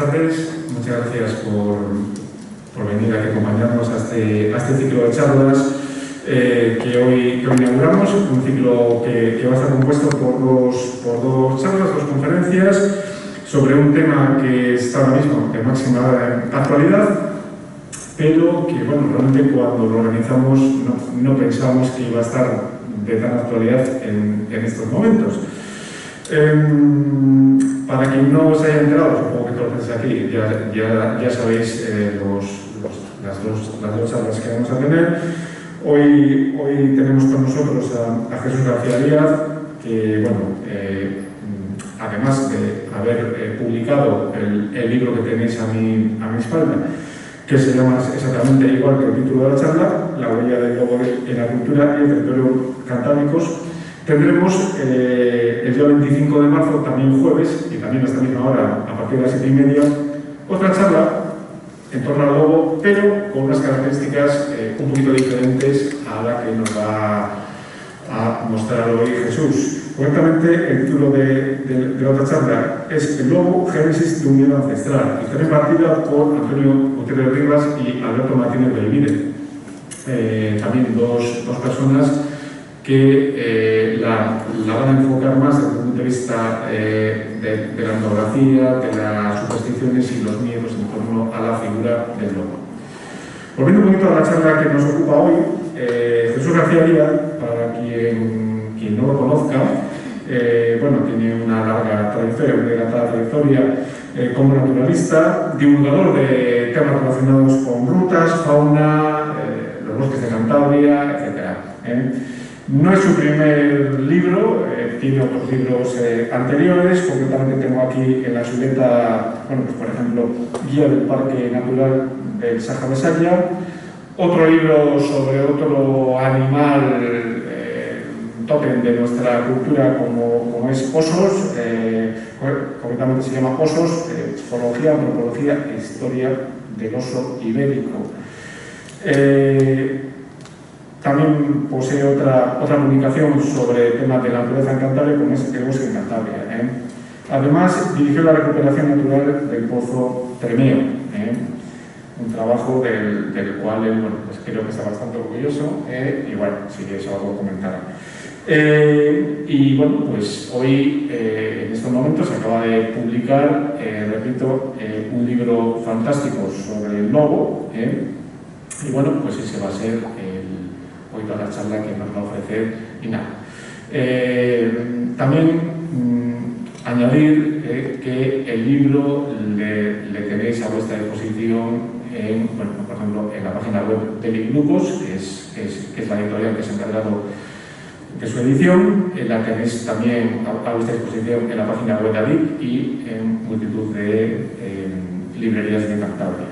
tardes. Muchas gracias por venir aquí a acompañarnos a este ciclo de charlas que hoy inauguramos. Un ciclo que va a estar compuesto por dos charlas, dos conferencias sobre un tema que está ahora mismo de máxima actualidad, pero que, bueno, realmente cuando lo organizamos no pensamos que iba a estar de tan actualidad en estos momentos. Para quien no os haya enterado, supongo que todos los que aquí ya sabéis las dos charlas que vamos a tener. Hoy tenemos con nosotros a Jesús García Díaz, que, bueno, además de haber publicado el libro que tenéis a mi espalda, que se llama exactamente igual que el título de la charla, La huella del lobo en la cultura y el territorio cantábricos. Tendremos el día 25 de marzo, también jueves, y también a esta misma hora, a partir de las 7:30, otra charla en torno al lobo, pero con unas características un poquito diferentes a la que nos va a mostrar hoy Jesús. Concretamente, el título de la otra charla es El lobo, génesis de un miedo ancestral, y está impartida por Antonio Gutiérrez Rivas y Alberto Martínez Belvide. También dos personas que la van a enfocar más desde el punto de vista de la etnografía, de las supersticiones y los miedos en torno a la figura del lobo. Volviendo un poquito a la charla que nos ocupa hoy, Jesús García Díaz, para quien no lo conozca, bueno, tiene una larga trayectoria, una dilatada trayectoria como naturalista, divulgador de temas relacionados con rutas, fauna, los bosques de Cantabria, etc. No es su primer libro, tiene otros libros anteriores. Concretamente tengo aquí en la chuleta, bueno, pues por ejemplo, Guía del Parque Natural del Saja-Besaya, otro libro sobre otro animal tótem de nuestra cultura como es osos, concretamente se llama Osos, Zoología, Antropología e Historia del Oso Ibérico. También posee otra publicación sobre temas de la naturaleza en Cantabria, como es El bosque en Cantabria. Además, dirigió la recuperación natural del Pozo Tremeo, un trabajo del cual él, bueno, pues creo que está bastante orgulloso, y bueno, si quieres algo comentar. Y bueno, pues hoy, en estos momentos, se acaba de publicar, repito, un libro fantástico sobre el lobo, y bueno, pues ese va a ser hoy toda la charla que nos va a ofrecer y nada. También añadir que el libro le tenéis a vuestra disposición bueno, por ejemplo, en la página web de Liblucos, que es la editorial que se ha encargado de su edición. La tenéis también a vuestra disposición en la página web de ADIC y en multitud de librerías de Cantabria.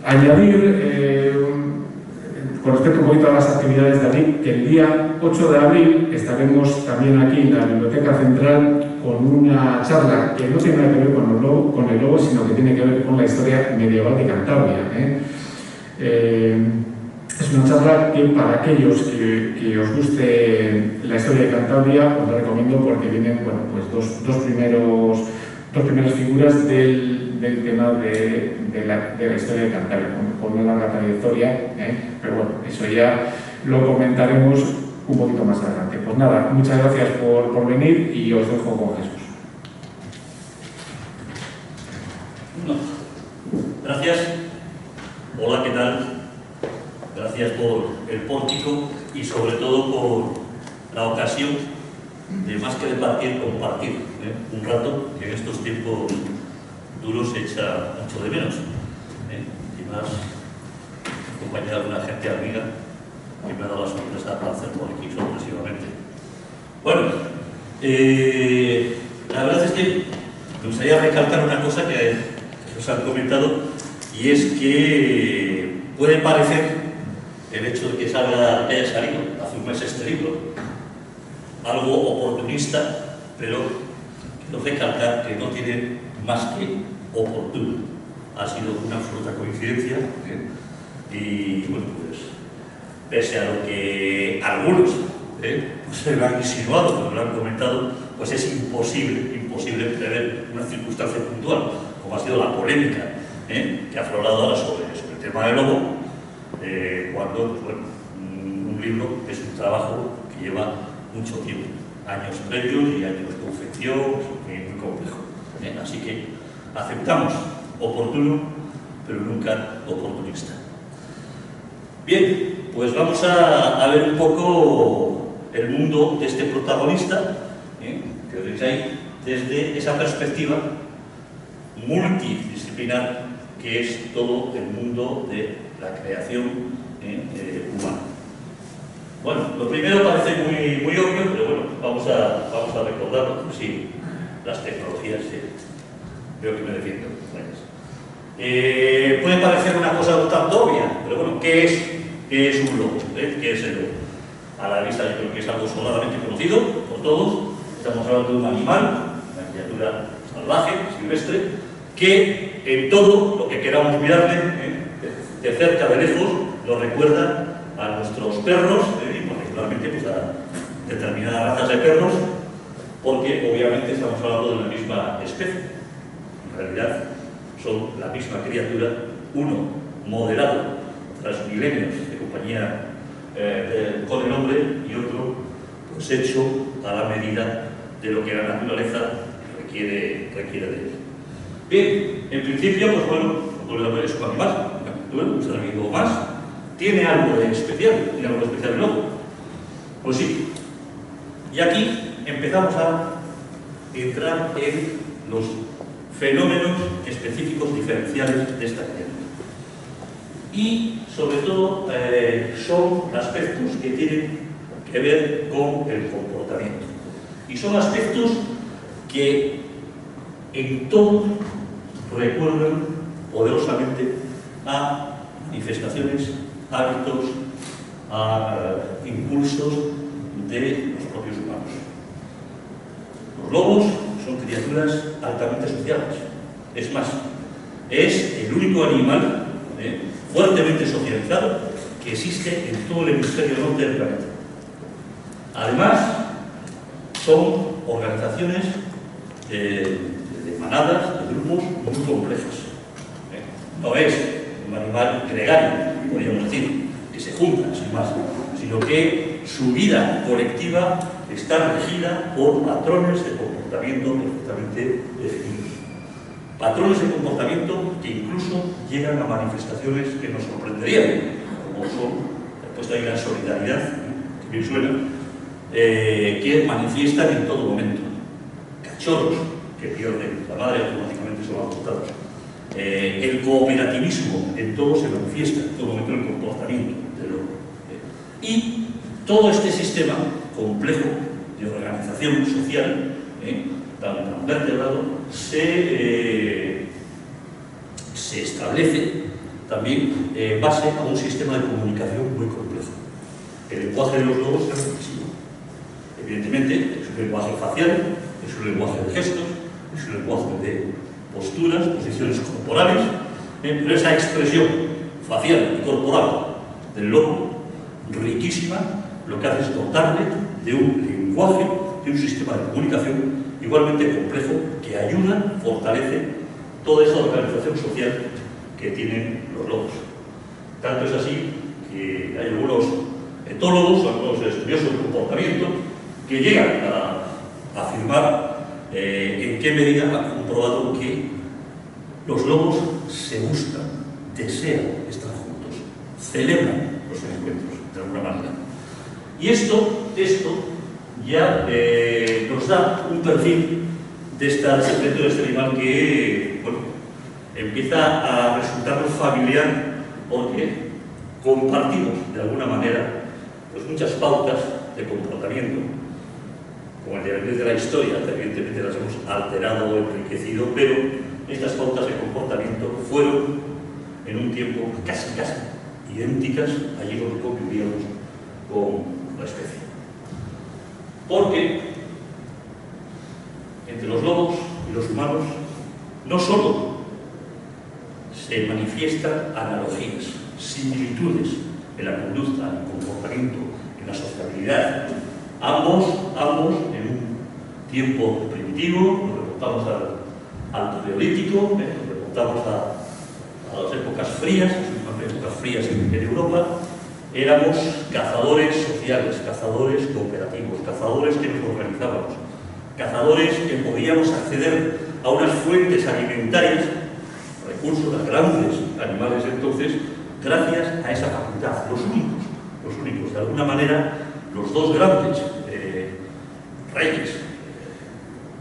Añadir, con respecto un poquito a las actividades de ADIC, que el día 8 de abril estaremos también aquí en la Biblioteca Central con una charla que no tiene nada que ver con el lobo, sino que tiene que ver con la historia medieval de Cantabria. Es una charla que, para aquellos que os guste la historia de Cantabria, os la recomiendo porque vienen, bueno, pues dos primeras figuras del tema de la historia de Cantabria, con una larga trayectoria, pero bueno, eso ya lo comentaremos un poquito más adelante. Pues nada, muchas gracias por venir y os dejo con Jesús. Gracias. Hola, ¿qué tal? Gracias por el pórtico y sobre todo por la ocasión de, más que debatir, compartir un rato, que en estos tiempos duros se echa mucho de menos. Y más acompañar a una gente amiga que me ha dado la sorpresa para hacer por aquí sorpresivamente. Bueno, la verdad es que me gustaría recalcar una cosa que os han comentado, y es que puede parecer el hecho de que haya salido hace un mes este libro algo oportunista, pero quiero recalcar que no tiene más que oportuno. Ha sido una absoluta coincidencia, y bueno, pues pese a lo que algunos pues se lo han insinuado, pero lo han comentado, pues es imposible imposible prever una circunstancia puntual, como ha sido la polémica que ha aflorado ahora sobre el tema del lobo, cuando, pues, bueno, un libro es un trabajo que lleva mucho tiempo, años previos y años de confección, muy complejo. Así que aceptamos oportuno, pero nunca oportunista. Bien, pues vamos a ver un poco el mundo de este protagonista, que veis ahí, desde esa perspectiva multidisciplinar que es todo el mundo de la creación humana. Bueno, lo primero parece muy obvio, pero bueno, vamos a recordarlo, sí, las tecnologías, veo que me defiendo. Puede parecer una cosa un tanto obvia, pero bueno, ¿qué es un lobo? ¿Qué es el lobo? A la vista yo creo que es algo sobradamente conocido por todos. Estamos hablando de un animal, una criatura salvaje, silvestre, que en todo lo que queramos mirarle, de cerca, de lejos, nos recuerda a nuestros perros, y particularmente pues, a determinadas razas de perros, porque obviamente estamos hablando de la misma especie. En realidad son la misma criatura, uno modelado tras milenios de compañía con el hombre y otro pues hecho a la medida de lo que la naturaleza requiere de él. Bien, en principio, pues bueno, es un animal, pues ha habido más. ¿Tiene algo de especial? ¿Tiene algo de especial el lobo? Pues sí. Y aquí empezamos a entrar en los fenómenos específicos diferenciales de esta criatura. Y, sobre todo, son aspectos que tienen que ver con el comportamiento. Y son aspectos que en todo recuerdan poderosamente a manifestaciones, hábitos, a impulsos de los propios humanos. Los lobos son criaturas altamente sociales. Es más, es el único animal fuertemente socializado que existe en todo el hemisferio norte del planeta. Además, son organizaciones de manadas, de grupos muy complejos. No es un animal gregario, podríamos decir, que se junta sin más, sino que su vida colectiva está regida por patrones de comportamiento perfectamente definidos. Patrones de comportamiento que incluso llegan a manifestaciones que nos sorprenderían, como son, he puesto ahí la solidaridad, que bien suena, que manifiestan en todo momento. Cachorros que pierden la madre automáticamente son adoptados. El cooperativismo en todo se manifiesta, en todo momento el comportamiento del lobo. Y todo este sistema complejo de organización social, tan vertebrado, se establece también en base a un sistema de comunicación muy complejo. El lenguaje de los lobos es reflexivo. Evidentemente, es un lenguaje facial, es un lenguaje de gestos, es un lenguaje de posturas, posiciones corporales, pero esa expresión facial y corporal del lobo, riquísima, lo que hace es dotarle de un lenguaje, de un sistema de comunicación igualmente complejo que ayuda, fortalece toda esa organización social que tienen los lobos. Tanto es así que hay algunos etólogos, algunos estudiosos del comportamiento, que llegan a afirmar en qué medida han comprobado que los lobos se buscan, desean estar juntos, celebran los encuentros de alguna manera. Y esto ya nos da un perfil de esta criatura, de este animal que bueno, empieza a resultarnos familiar porque compartimos de alguna manera pues, muchas pautas de comportamiento. Como el devenir de la historia, evidentemente las hemos alterado o enriquecido, pero estas pautas de comportamiento fueron en un tiempo casi idénticas allí donde convivíamos con la especie. Porque entre los lobos y los humanos no solo se manifiestan analogías, similitudes en la conducta, en el comportamiento, en la sociabilidad. Ambos en un tiempo primitivo, remontamos al Paleolítico, nos remontamos a las épocas frías, las épocas frías en Europa, éramos cazadores sociales, cazadores cooperativos, cazadores que nos organizábamos, cazadores que podíamos acceder a unas fuentes alimentarias, recursos a grandes animales entonces, gracias a esa facultad, los únicos, de alguna manera, los dos grandes reyes,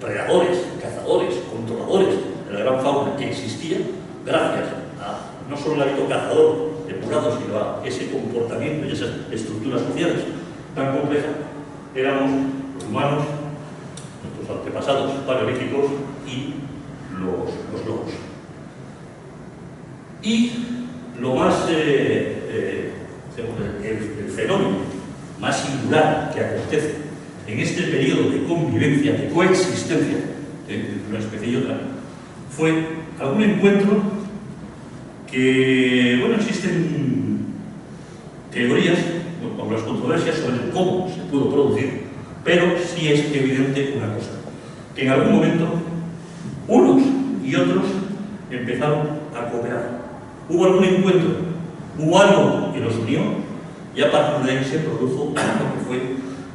predadores, cazadores, controladores de la gran fauna que existía, gracias a no solo el hábito cazador depurado, sino a ese comportamiento y esas estructuras sociales tan complejas, éramos los humanos, nuestros antepasados paleolíticos y los lobos. Y lo más, el fenómeno más singular que acontece en este periodo de convivencia, de coexistencia entre una especie y otra, fue algún encuentro que, bueno, existen teorías, con las controversias sobre cómo se pudo producir, pero sí es evidente una cosa, que en algún momento unos y otros empezaron a cooperar. Hubo algún encuentro, hubo algo que los unió y a partir de ahí se produjo lo que fue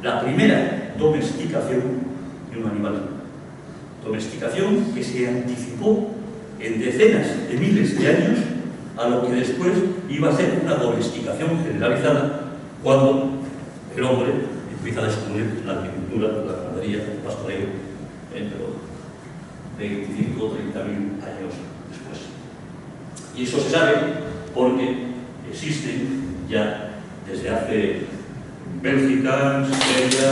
la primera domesticación de un animal. Domesticación que se anticipó en decenas de miles de años a lo que después iba a ser una domesticación generalizada cuando el hombre empieza a descubrir la agricultura, la ganadería, el pastoreo, pero 25 o 30.000 años después. Y eso se sabe porque existen ya desde hace Bélgica, Siberia,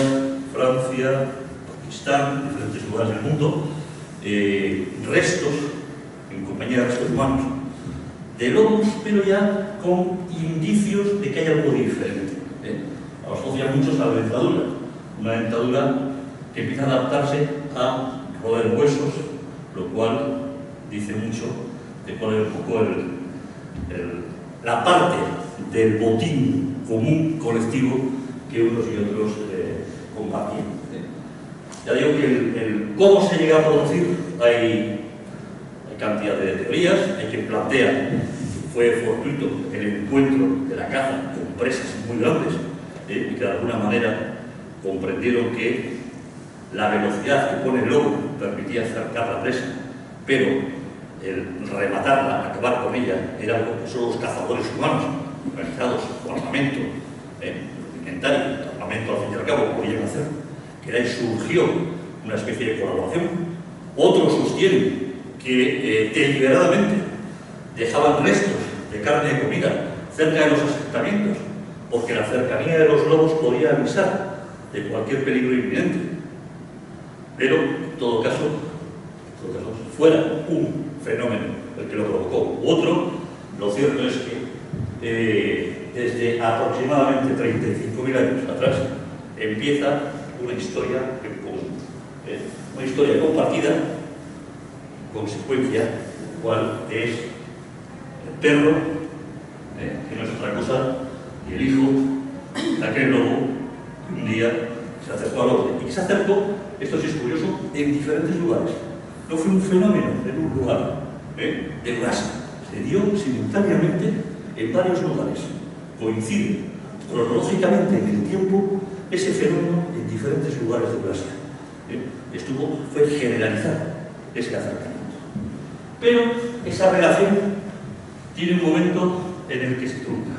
Francia, Pakistán, diferentes lugares del mundo, restos, en compañía de restos humanos, de lobos, pero ya con indicios de que hay algo diferente. Asocian muchos a la dentadura, una dentadura que empieza a adaptarse a roer huesos, lo cual dice mucho de cuál es un poco la parte del botín común, colectivo, que unos y otros compartían. Ya digo que cómo se llega a producir, hay cantidad de teorías, hay quien plantea que fue fortuito el encuentro de la caza con presas muy grandes, y que de alguna manera comprendieron que la velocidad que pone el lobo permitía acercar la presa, pero el rematarla, acabar con ella, era algo que solo los cazadores humanos, organizados con armamento, alimentario, armamento al fin y al cabo, podían hacer, que de ahí surgió una especie de colaboración. Otros sostienen que deliberadamente dejaban restos de carne de comida cerca de los asentamientos, porque la cercanía de los lobos podía avisar de cualquier peligro inminente. Pero, en todo caso, fuera un fenómeno el que lo provocó. Otro, lo cierto es que desde aproximadamente 35.000 años atrás empieza una historia en común, una historia compartida, consecuencia, cual es el perro, que no es otra cosa, y el hijo de aquel lobo que un día se acercó al hombre. Y que se acercó, esto sí es curioso, en diferentes lugares. No fue un fenómeno en un lugar, de Eurasia. Se dio simultáneamente en varios lugares. Coincide cronológicamente en el tiempo ese fenómeno en diferentes lugares de Eurasia. Fue generalizado ese acercamiento. Pero esa relación tiene un momento en el que se trunca.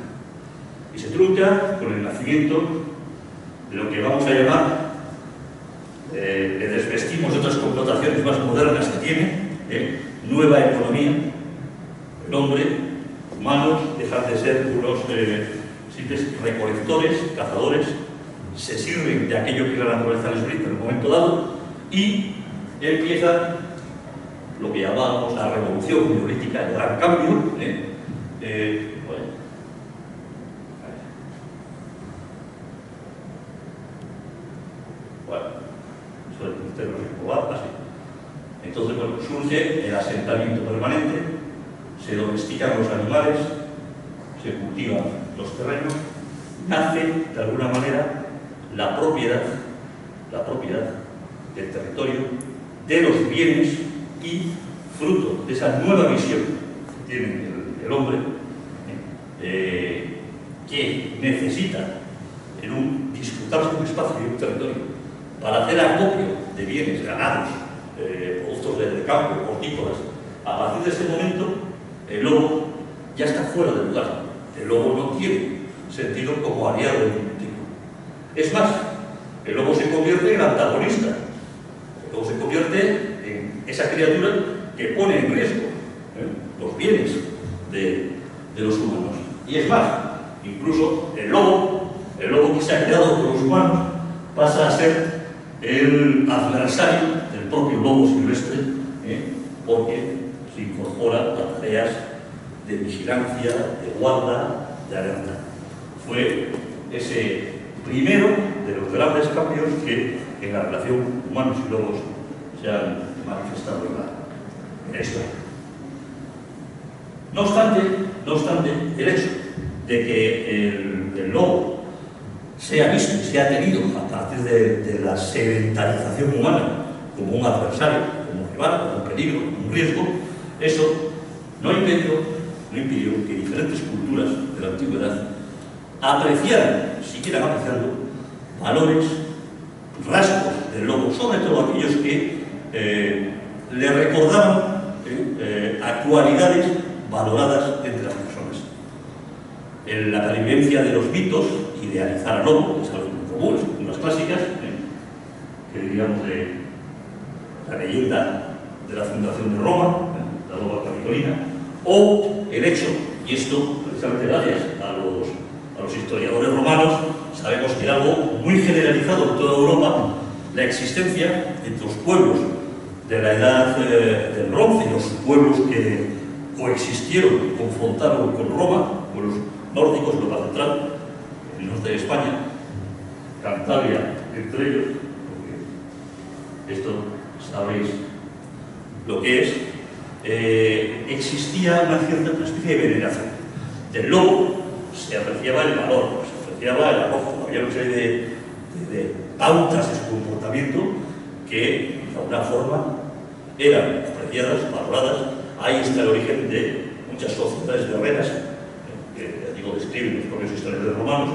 Y se trunca con el nacimiento de lo que vamos a llamar, le desvestimos de otras connotaciones más modernas que tiene, nueva economía. El hombre, humanos, dejan de ser unos simples recolectores, cazadores, se sirven de aquello que la naturaleza les brinda en un momento dado y empieza lo que llamamos la revolución neolítica, el gran cambio. Entonces, surge el asentamiento permanente, se domestican los animales, se cultivan los terrenos, nace de alguna manera la propiedad del territorio, de los bienes y fruto de esa nueva visión que tiene el hombre, que necesita disfrutarse un espacio y un territorio para hacer acopio de bienes, ganados, productos del campo, hortícolas. A partir de ese momento, el lobo ya está fuera del lugar. El lobo no tiene sentido como aliado del cultivo. Es más, el lobo se convierte en antagonista. El lobo se convierte en esa criatura que pone en riesgo los bienes de los humanos. Y es más, incluso el lobo que se ha creado por los humanos pasa a ser el adversario del propio lobo silvestre, porque se incorpora a tareas de vigilancia, de guarda, de alerta. Fue ese primero de los grandes cambios que en la relación humanos y lobos se han manifestado en la historia. No obstante, el hecho de que el lobo sea visto y sea tenido a partir de la sedentarización humana como un adversario, como un rival, como un peligro, como un riesgo, eso no impidió que diferentes culturas de la antigüedad siguieran apreciando valores, rasgos del lobo, sobre todo aquellos que le recordaban actualidades valoradas entre las personas. En la pervivencia de los mitos, idealizar al lobo, es algo muy común, las culturas clásicas, que diríamos de la leyenda de la fundación de Roma, la loba capitolina, o el hecho, y esto precisamente gracias a los historiadores romanos, sabemos que era algo muy generalizado en toda Europa, la existencia entre los pueblos de la edad del bronce, los pueblos que coexistieron y confrontaron con Roma, pueblos nórdicos, Europa Central, el norte de España, Cantabria, entre ellos, porque esto sabéis lo que es, existía una especie de veneración. Del lobo se apreciaba el valor, se apreciaba el arrojo, había una serie de pautas de su comportamiento que, de alguna forma, eran apreciadas, valoradas. Ahí está el origen de muchas sociedades guerreras, que digo, describen los propios historiadores romanos,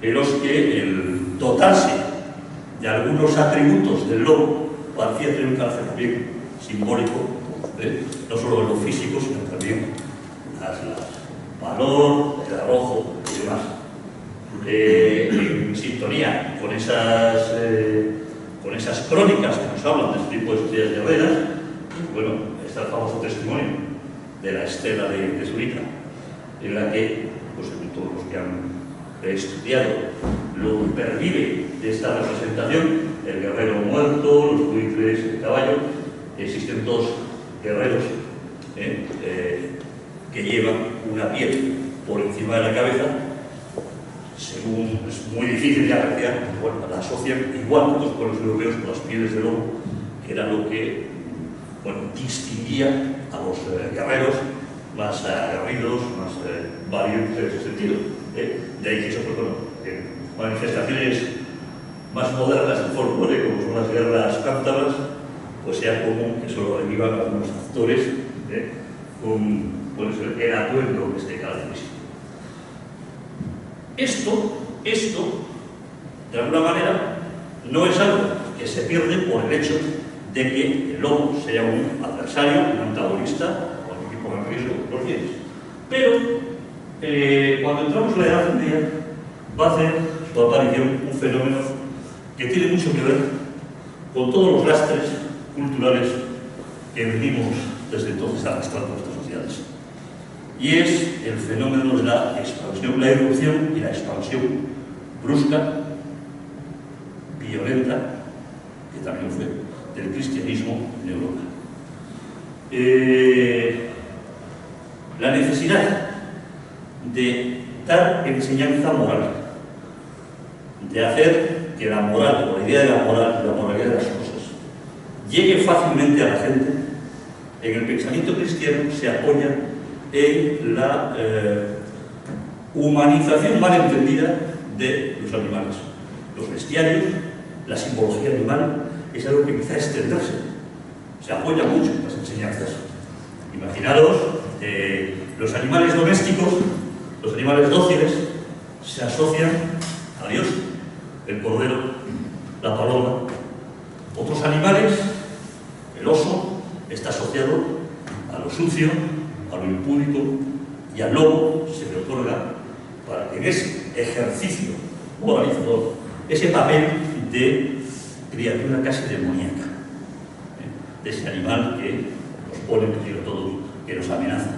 en los que el dotarse de algunos atributos del lobo parecía tener un carácter también simbólico, no solo en lo físico, sino también el valor, el arrojo y demás. En sintonía con esas crónicas que nos hablan de este tipo de sociedades guerreras, bueno, está el famoso testimonio de la estela de Zurita, en la que, pues, según todos los que han estudiado lo que pervive de esta representación, el guerrero muerto, los buitres, el caballo, existen dos guerreros que llevan una piel por encima de la cabeza. Según es muy difícil de apreciar, bueno, la asocian igual que los pueblos europeos con las pieles de lobo, que era lo que, bueno, distinguía a los guerreros más aguerridos, más valientes en ese sentido. De ahí que eso, pues, bueno, manifestaciones más modernas del folclore, como son las guerras cántabras, pues sea común que solo revivan algunos actores con, pues, el atuendo que esté característico. Esto, de alguna manera, no es algo que se pierde por el hecho de que el lobo sea un adversario, un antagonista, o algún tipo de riesgo los bienes. Pero, cuando entramos en la Edad Media, va a hacer su aparición un fenómeno que tiene mucho que ver con todos los lastres culturales que venimos desde entonces arrastrando nuestras sociedades. Y es el fenómeno de la expansión, la irrupción y la expansión brusca, violenta, que también fue del cristianismo en Europa. La necesidad de dar enseñanza moral, de hacer que la moral, o la idea de la moral, la moralidad de las cosas, llegue fácilmente a la gente, en el pensamiento cristiano se apoya en la humanización mal entendida de los animales. Los bestiarios, la simbología animal, es algo que empieza a extenderse se apoya mucho en las enseñanzas. Imaginaros, los animales domésticos, los animales dóciles, se asocian a Dios, el cordero, la paloma. Otros animales, el oso, está asociado a lo sucio, a lo impúdico, y al lobo se le otorga para que en ese ejercicio moralizador, ese papel de criatura casi demoníaca, de ese animal que nos pone en peligro a todos, que nos amenaza.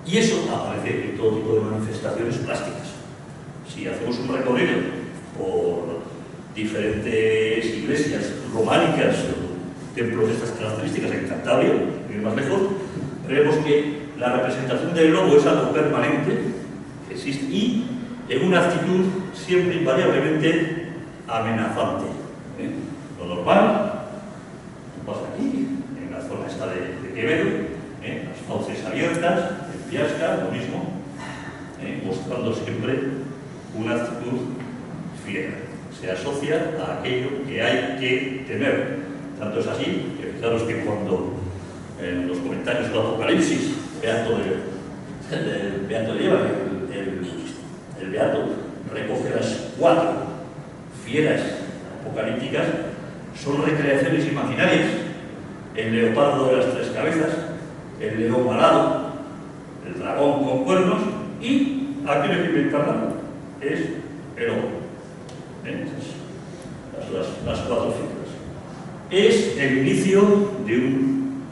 Y eso aparece en todo tipo de manifestaciones plásticas. Si hacemos un recorrido por diferentes iglesias románicas o templos de estas características en Cantabria, y más lejos, veremos que la representación del lobo es algo permanente, que existe, y en una actitud siempre invariablemente amenazante. Lo normal, pasa aquí, en la zona esta de Quevedo, las fauces abiertas, en Piasca, lo mismo, mostrando siempre una actitud fiera. Se asocia a aquello que hay que temer. Tanto es así que fijaros que cuando en los comentarios del Apocalipsis, Beato de Eva, el Beato recoge las 4 fieras apocalípticas, son recreaciones imaginarias. El leopardo de las 3 cabezas, el león alado, el dragón con cuernos y aquel que inventará es el hombre. Las 4 figuras. Es el inicio de un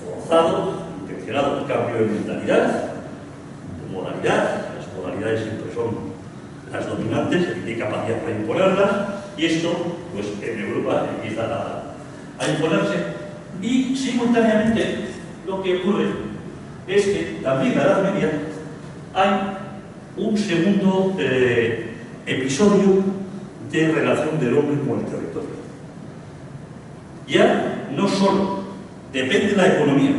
forzado, intencionado cambio de mentalidad, de moralidad. Las moralidades siempre son las dominantes, hay capacidad para imponerlas, y esto, pues en Europa empieza a imponerse. Y simultáneamente lo que ocurre es que también en la Edad Media hay un segundo episodio de relación del hombre con el territorio. Ya no solo depende de la economía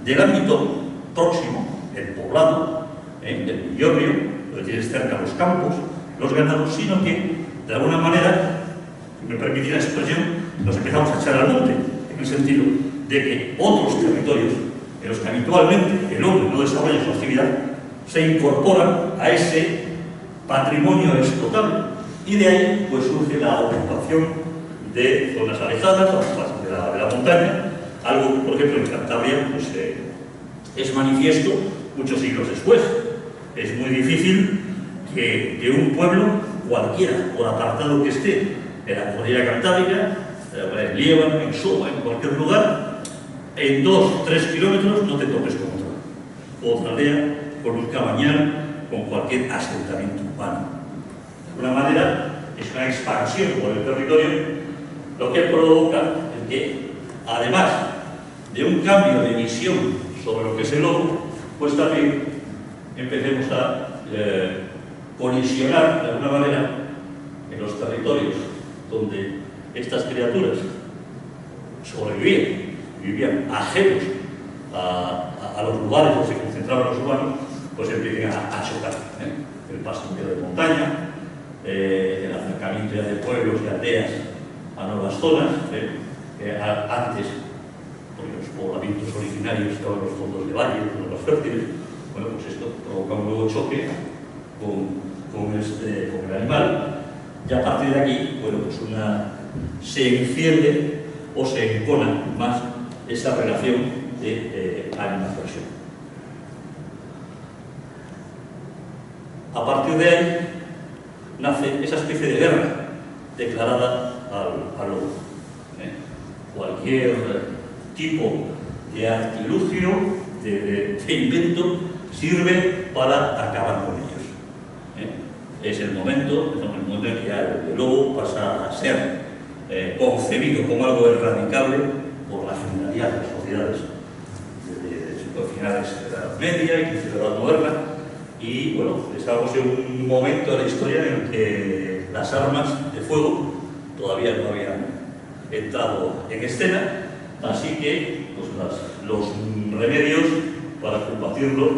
del ámbito próximo, el poblado, el villorrio, donde tienes cerca los campos, los ganados, sino que, de alguna manera, si me permitís la expresión, nos empezamos a echar al monte, en el sentido de que otros territorios en los que habitualmente el hombre no desarrolla su actividad se incorporan a ese patrimonio explotable. Y de ahí pues surge la ocupación de zonas alejadas, la ocupación de la montaña, algo que, por ejemplo, en Cantabria pues, es manifiesto muchos siglos después. Es muy difícil que un pueblo, cualquiera, por apartado que esté, en la cordillera cantábrica, en Líbano, en Soma, en cualquier lugar, en 2-3 kilómetros no te topes con otra aldea, con un cabañal, con cualquier asentamiento humano. De alguna manera, es una expansión por el territorio, lo que provoca es que, además de un cambio de visión sobre lo que es el lobo, pues también empecemos a colisionar de alguna manera en los territorios donde estas criaturas vivían ajenos a los lugares donde se concentraban los humanos, pues empiezan a chocar. El pastoreo de montaña, el acercamiento ya de pueblos y aldeas a nuevas zonas, antes, porque los poblamientos originarios estaban en los fondos de valle, en los fértiles. Bueno, pues esto provoca un nuevo choque con el animal, y a partir de aquí, bueno, pues se enciende o se encona más esa relación de animación. A partir de ahí nace esa especie de guerra declarada al lobo. Cualquier tipo de artilugio, de invento, sirve para acabar con ellos. Es el momento en que el lobo pasa a ser concebido como algo erradicable por la generalidad de las sociedades desde finales de la Edad Media y de la Edad Moderna. Y bueno, estamos en un momento de la historia en el que las armas de fuego todavía no habían entrado en escena, así que pues, los remedios para combatirlo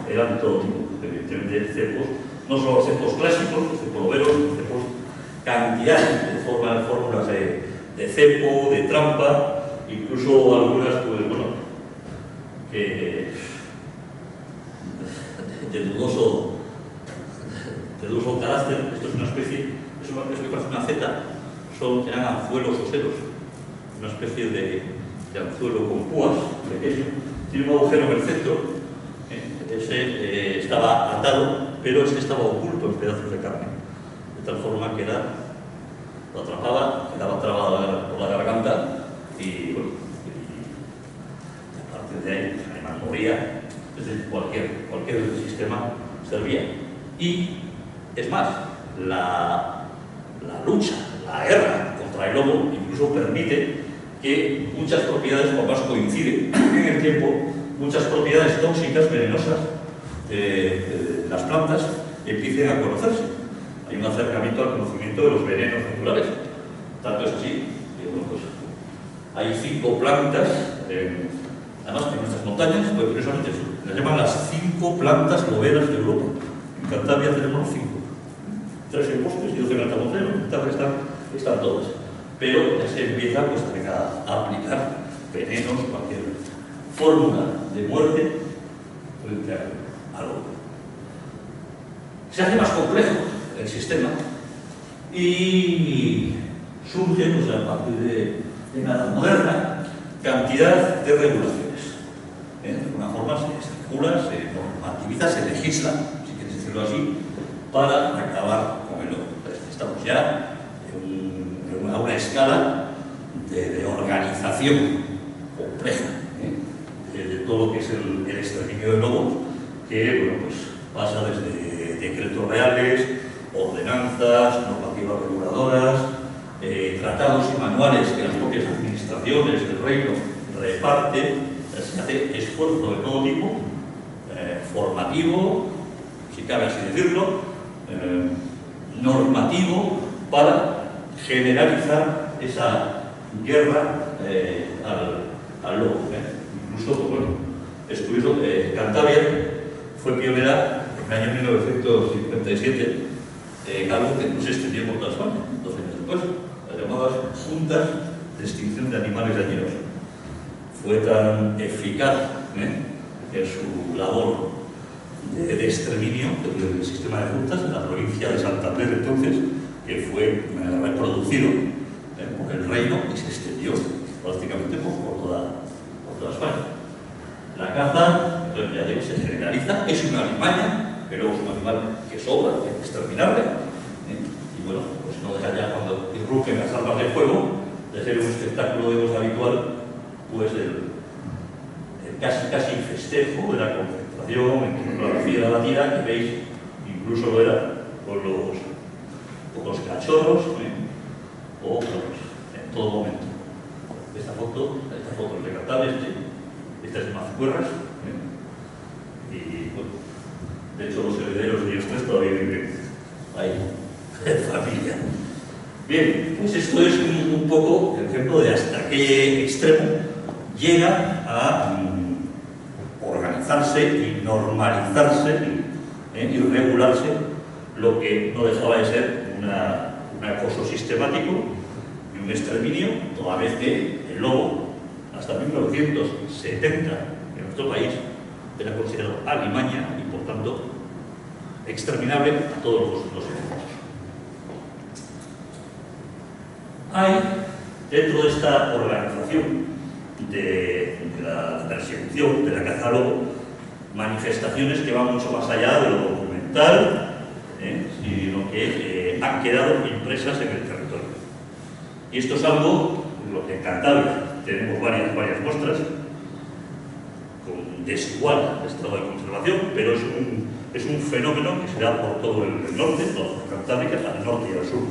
eran todo tipo, evidentemente cepos, no solo los cepos clásicos, los cepoloveros, los cepos cantidad de fórmulas de cepo, de trampa, incluso algunas, pues bueno, que de dudoso carácter. Esto es una especie, es que parece una zeta, eran anzuelos oseros, una especie de anzuelo con púas pequeño, tiene un agujero en el centro, ese estaba atado, pero ese estaba oculto en pedazos de carne, de tal forma que lo atrapaba, quedaba trabado por la garganta y bueno, y a partir de ahí el animal moría. Es decir, cualquier sistema servía. Y es más, la lucha, la guerra contra el lobo incluso permite que muchas propiedades, por más coinciden en el tiempo, muchas propiedades tóxicas, venenosas de las plantas empiecen a conocerse. Hay un acercamiento al conocimiento de los venenos naturales. Tanto es así que, bueno, pues, hay 5 plantas, además en nuestras montañas, pues curiosamente las llaman las 5 plantas loberas de Europa. En Cantabria tenemos 5. 3 en bosques y 2 en altamonte, en Cantabria están todas. Pero ya se empieza pues, a aplicar venenos, cualquier fórmula de muerte frente al lobo. Se hace más complejo el sistema y surge, pues, a partir de la edad moderna, cantidad de regulaciones. De alguna forma se estipula, se normativiza, se legisla, si quieres decirlo así, para acabar con el lobo. Estamos ya a una escala de organización compleja de todo lo que es el exterminio de lobos, que bueno, pues, pasa desde decretos reales, ordenanzas, normativas reguladoras, tratados y manuales que las propias administraciones del reino reparten. Se hace esfuerzo de todo tipo, formativo, si cabe así decirlo, normativo, para generalizar esa guerra al lobo. Incluso, pues, bueno, es curioso, Cantabria fue pionera en el año 1957, algo que no se extendió por toda España, 2 años después, las llamadas juntas de extinción de animales dañinos. Fue tan eficaz en su labor de exterminio del sistema de juntas en la provincia de Santander, entonces, que fue reproducido por el reino y se extendió prácticamente por toda España. La caza, entonces, ya digo, se generaliza, es una alimaña, pero es un animal que sobra, hay que exterminarle. Y bueno, pues no deja ya, cuando irrumpen las armas de fuego, de ser un espectáculo de voz habitual, pues el casi festejo de la concentración en fotografía de la tira, que veis, incluso lo era con los cachorros, o en todo momento. Esta foto es de Cantabria, esta es de Mazcuerras, y bueno, de hecho los herederos de ellos 3 todavía viven ahí, en familia. Bien, pues esto es un poco el ejemplo de hasta qué extremo llega a organizarse y normalizarse y regularse lo que no dejaba de ser un acoso sistemático y un exterminio, toda vez que el lobo, hasta 1970 en nuestro país, era considerado alimaña y por tanto exterminable a todos los efectos. Hay, dentro de esta organización de la persecución de la caza al lobo, manifestaciones que van mucho más allá de lo documental, sino que han quedado impresas en el territorio. Y esto es algo, lo que en Cantabria tenemos varias muestras, con desigual estado de conservación, pero es un fenómeno que se da por todo el norte, toda la Cantábrica, al norte y al sur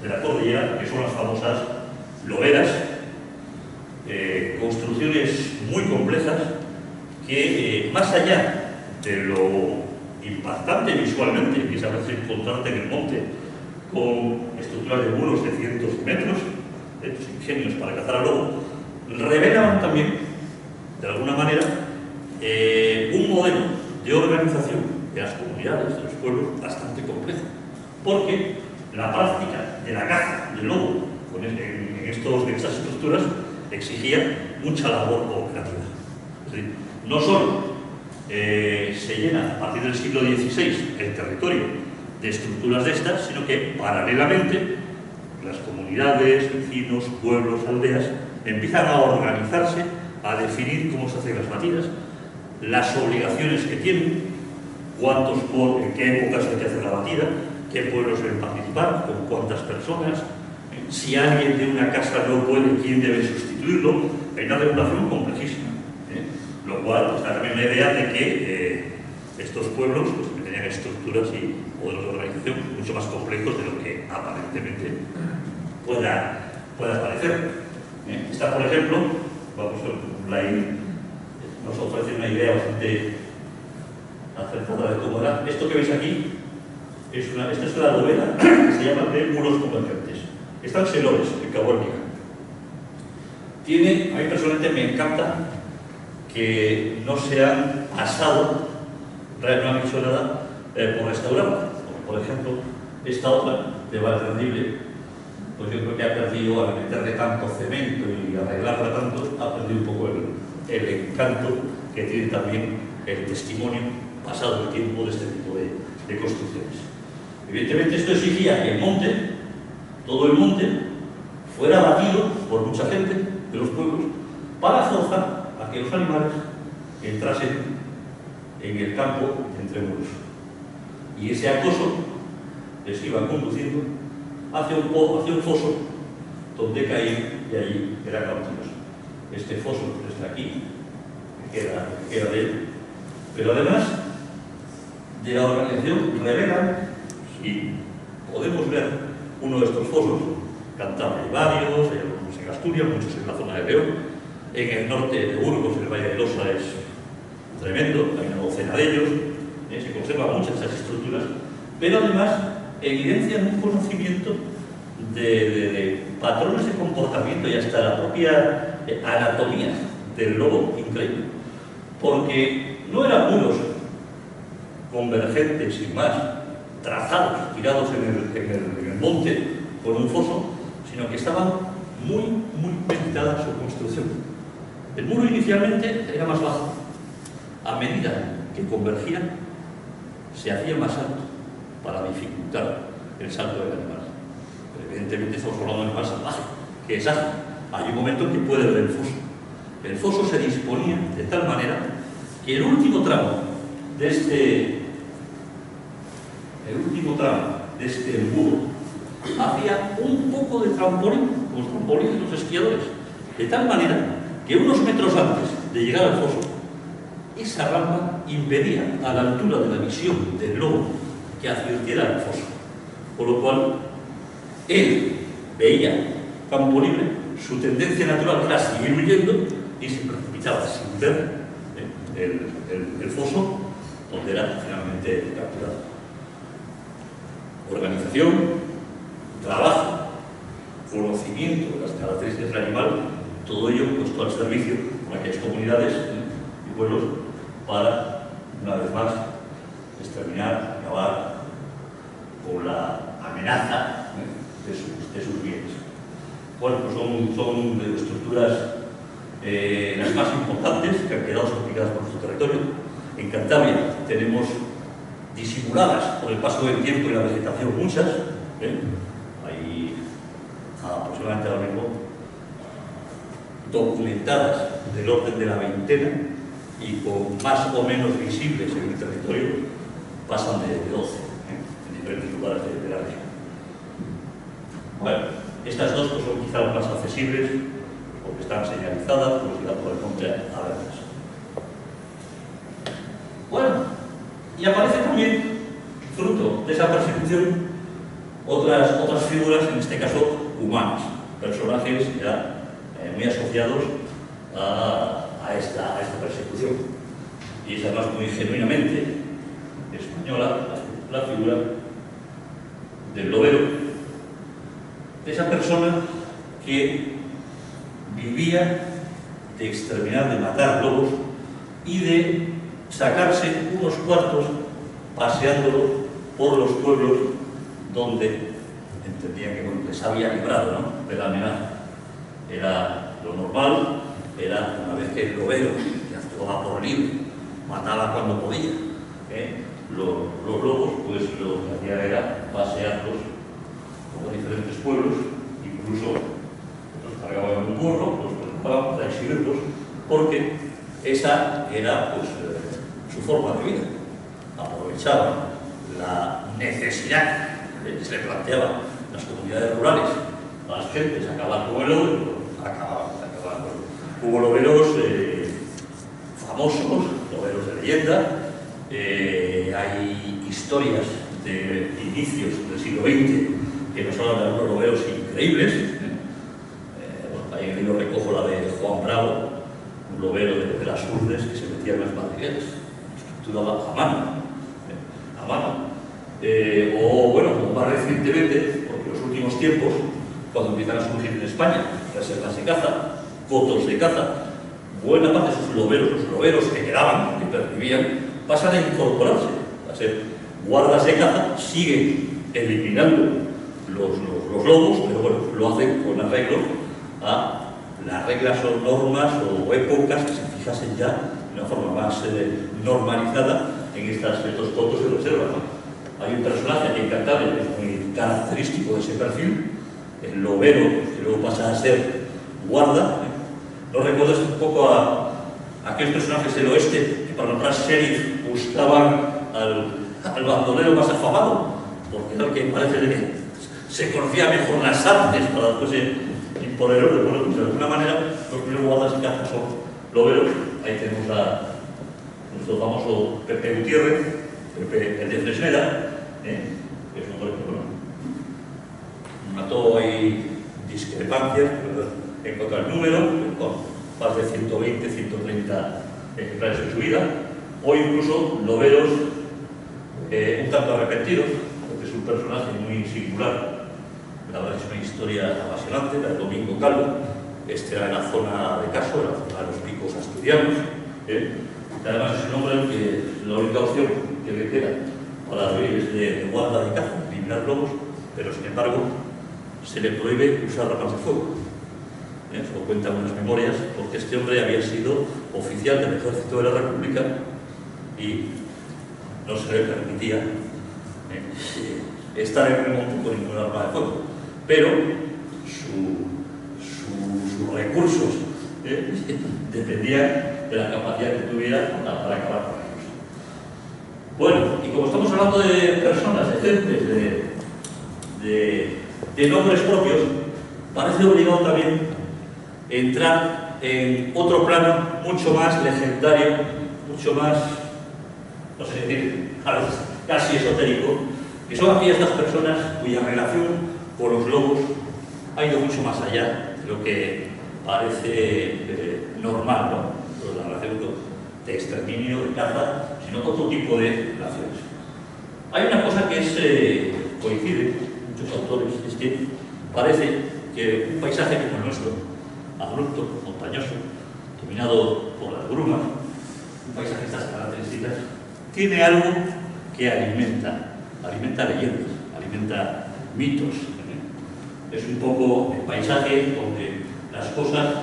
de la cordillera, que son las famosas loberas, construcciones muy complejas que, más allá de lo impactante visualmente, que es a veces encontrarte en el monte con estructuras de muros de cientos de metros, estos ingenios para cazar al lobo, revelaban también, de alguna manera, un modelo de organización de las comunidades, de los pueblos, bastante complejo, porque la práctica de la caza del lobo en estas estructuras exigía mucha labor cooperativa. Es decir, no solo se llena a partir del siglo XVI el territorio de estructuras de estas, sino que paralelamente las comunidades, vecinos, pueblos, aldeas empiezan a organizarse, a definir cómo se hacen las batidas, las obligaciones que tienen, en qué épocas hay que hacer la batida, qué pueblos deben participar, con cuántas personas, si alguien de una casa no puede, quién debe sustituirlo. Hay una regulación complejísima, lo cual pues, da también la idea de que estos pueblos pues, tenían estructuras y modelos de organización mucho más complejos de lo que aparentemente pueda parecer. Esta, por ejemplo, nos ofrece una idea bastante acertada de cómo era. Esto que veis aquí, esta es una novela que se llama de muros convergentes. Está en Selores, en Cabo Horniga. A mí personalmente me encanta que no se han pasado, no han hecho nada por restaurarla. Por ejemplo, esta otra de Valderredible, pues yo creo que ha perdido, al meterle tanto cemento y arreglarla tanto, ha perdido un poco el encanto que tiene también el testimonio pasado el tiempo de este tipo de construcciones. Evidentemente esto exigía que el monte, todo el monte, fuera batido por mucha gente de los pueblos para forzar a que los animales entrasen en el campo entre muros. Y ese acoso les iba conduciendo hacia un foso donde caían y allí eran cautivos. Este foso desde aquí que era de él. Pero además de la organización revelan, y podemos ver uno de estos fosos, Cantabria hay varios, hay algunos en Asturias, muchos en la zona de León, en el norte de Burgos, el Valle de Losa es tremendo, hay una docena de ellos, se conservan muchas de esas estructuras, pero además evidencian un conocimiento de patrones de comportamiento y hasta la propia anatomía del lobo increíble, porque no eran muros convergentes sin más, trazados, tirados en el monte con un foso, sino que estaban muy meditadas su construcción. El muro inicialmente era más bajo, a medida que convergía se hacía más alto para dificultar el salto del animal. Pero evidentemente estamos hablando de un animal salvaje, que es ágil. Hay un momento en que puede ver el foso. El foso se disponía de tal manera que el último tramo de este muro hacía un poco de trampolín, como los trampolines de los esquiadores, de tal manera que unos metros antes de llegar al foso, esa rampa impedía a la altura de la visión del lobo que advirtiera el foso, por lo cual él veía campo libre, su tendencia natural era seguir huyendo y se precipitaba sin ver el foso donde era finalmente capturado. Organización, trabajo, conocimiento de las características del animal, todo ello puesto al servicio de aquellas comunidades y pueblos para, una vez más, exterminar, acabar con la amenaza de sus bienes. Bueno, pues son estructuras las más importantes que han quedado salpicadas por nuestro territorio. En Cantabria tenemos disimuladas por el paso del tiempo y la vegetación muchas, hay aproximadamente ahora mismo documentadas del orden de la veintena y con más o menos visibles en el territorio pasan de 12 en diferentes lugares de la región. Bueno, estas dos pues, son quizá las más accesibles porque están señalizadas, pues irán por el monte a verlas. Bueno, y aparece también, fruto de esa persecución, otras figuras, en este caso humanas, personajes ya muy asociados a esta persecución. Y es además muy genuinamente española la figura del lobero, de esa persona que vivía de exterminar, de matar lobos y de sacarse unos cuartos paseándolo por los pueblos donde entendían que les había librado, ¿no?, de la amenaza. Era lo normal era, una vez que el lobero, que actuaba por libre, mataba cuando podía, los lobos, pues lo que hacía era pasearlos por diferentes pueblos, incluso los cargaban en un burro, los preparaban para exhibirlos, porque esa era pues, su forma de vida. Aprovechaban la necesidad que se le planteaba en las comunidades rurales a las gentes, acabar con el lobo, acababan con él. Hubo loberos famosos, loberos de leyenda. Hay historias de inicios del siglo XX que nos hablan de unos loberos increíbles. Bueno, ahí lo recojo la de Juan Bravo, un lobero de las Urdes que se metía en las madrigueras, estructuraba a mano. O bueno, más recientemente, porque en los últimos tiempos, cuando empiezan a surgir en España reservas de caza, cotos de caza, buena parte de sus loberos, los loberos que quedaban, que pervivían, pasan a incorporarse, a ser guardas de caza, siguen eliminando los lobos, pero bueno, lo hacen con arreglo a las reglas o normas o épocas que se fijasen ya de una forma más normalizada en estos cotos de reserva, ¿no? Hay un personaje aquí en Cantabria que es muy característico de ese perfil, el lobero, que luego pasa a ser guarda. ¿No recuerdas un poco a aquellos personajes del oeste que para nombrar sheriff buscaban al bandolero más afamado? Porque era el que parece que se conocía mejor las artes para después imponer orden. Bueno, pues de alguna manera los primeros guardas de caza son loberos. Ahí tenemos a nuestro famoso Pepe Gutiérrez, Pepe el de Fresneda, que es un hombre que, bueno, mató ahí discrepancias en cuanto al número, con más de 120, 130 ejemplares en su vida, o incluso loberos un tanto arrepentidos, porque es un personaje muy singular. La verdad es una historia apasionante, la de Domingo Calvo. Este era en la zona de Caso, en la zona de los picos asturianos. Y además es un hombre que la única opción que le queda para vivir es de guarda de caza, eliminar lobos, pero sin embargo se le prohíbe usar armas de fuego. Eso cuentan unas memorias, porque este hombre había sido oficial del Ejército de la República y no se le permitía estar en el monte con ningún arma de fuego. Pero sus recursos dependían de la capacidad que tuviera para acabar con ellos. Bueno, y como estamos hablando de personas, de gentes, de nombres propios, parece obligado también entrar en otro plano mucho más legendario, mucho más, no sé decir, casi esotérico, que son aquellas personas cuya relación con los lobos ha ido mucho más allá de lo que parece normal, ¿no? La relación de exterminio, de caza, sino otro tipo de relaciones. Hay una cosa que coincide, muchos autores, es que parece que un paisaje como el nuestro, abrupto, montañoso, dominado por las brumas, un paisaje de estas características, tiene algo que alimenta leyendas, alimenta mitos. Es un poco el paisaje donde las cosas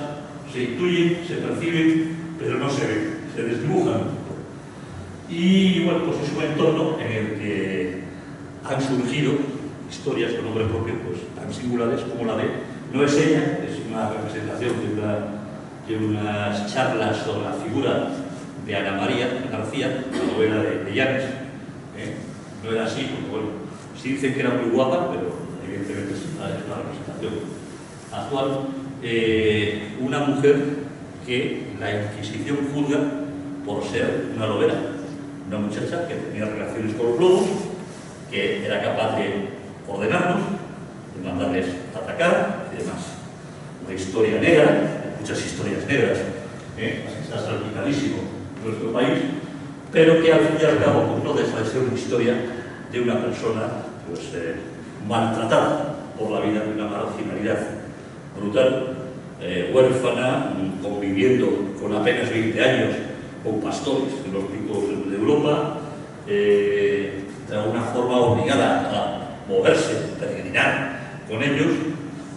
se intuyen, se perciben, pero no se ven, se desdibujan. Y bueno, pues es un entorno en el que han surgido historias con nombre propio pues, tan singulares como la de No es ella, es una representación de unas charlas sobre la figura de Ana María García, la novela de Llanes. No era así, porque bueno, sí dicen que era muy guapa, pero evidentemente es una representación actual. Una mujer que la Inquisición juzga por ser una lobera, una muchacha que tenía relaciones con los lobos, que era capaz de ordenarlos, de mandarles atacar y demás. Una historia negra, muchas historias negras, está salpicadísimo en nuestro país, pero que al fin y al cabo pues, no deja de ser una historia de una persona pues, maltratada por la vida, de una marginalidad brutal, huérfana, conviviendo con apenas 20 años con pastores en los picos de Europa, de alguna forma obligada a moverse, peregrinar con ellos,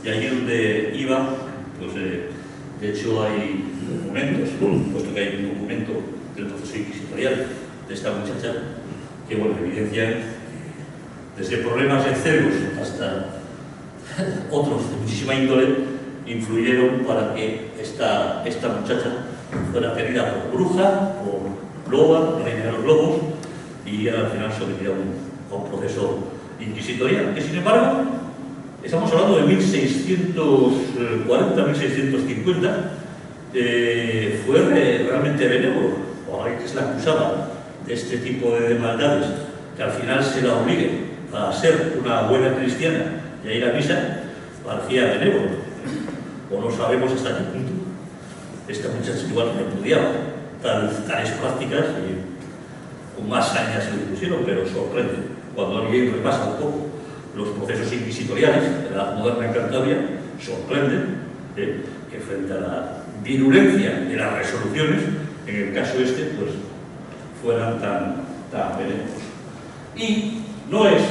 y allí donde iba, pues De hecho, hay documentos, puesto que hay un documento del proceso inquisitorial de esta muchacha, que bueno, evidencian desde problemas de celos hasta otros de muchísima índole, influyeron para que esta muchacha fuera tenida por bruja, por loba, reina de los lobos, y al final sometida a un proceso inquisitorial, que sin embargo, estamos hablando de 1640, 1650, fue realmente benévolo, o alguien que se la acusaba de este tipo de maldades, que al final se la obligue a ser una buena cristiana y a ir a misa, parecía benévolo. O no sabemos hasta qué punto esta muchacha igual repudiaba tales prácticas y con más sañas se le pusieron, pero sorprende. Cuando alguien repasa un poco los procesos inquisitoriales de la moderna en Cantabria, sorprende que frente a la virulencia de las resoluciones, en el caso este, pues fueran tan benévolos. Y no es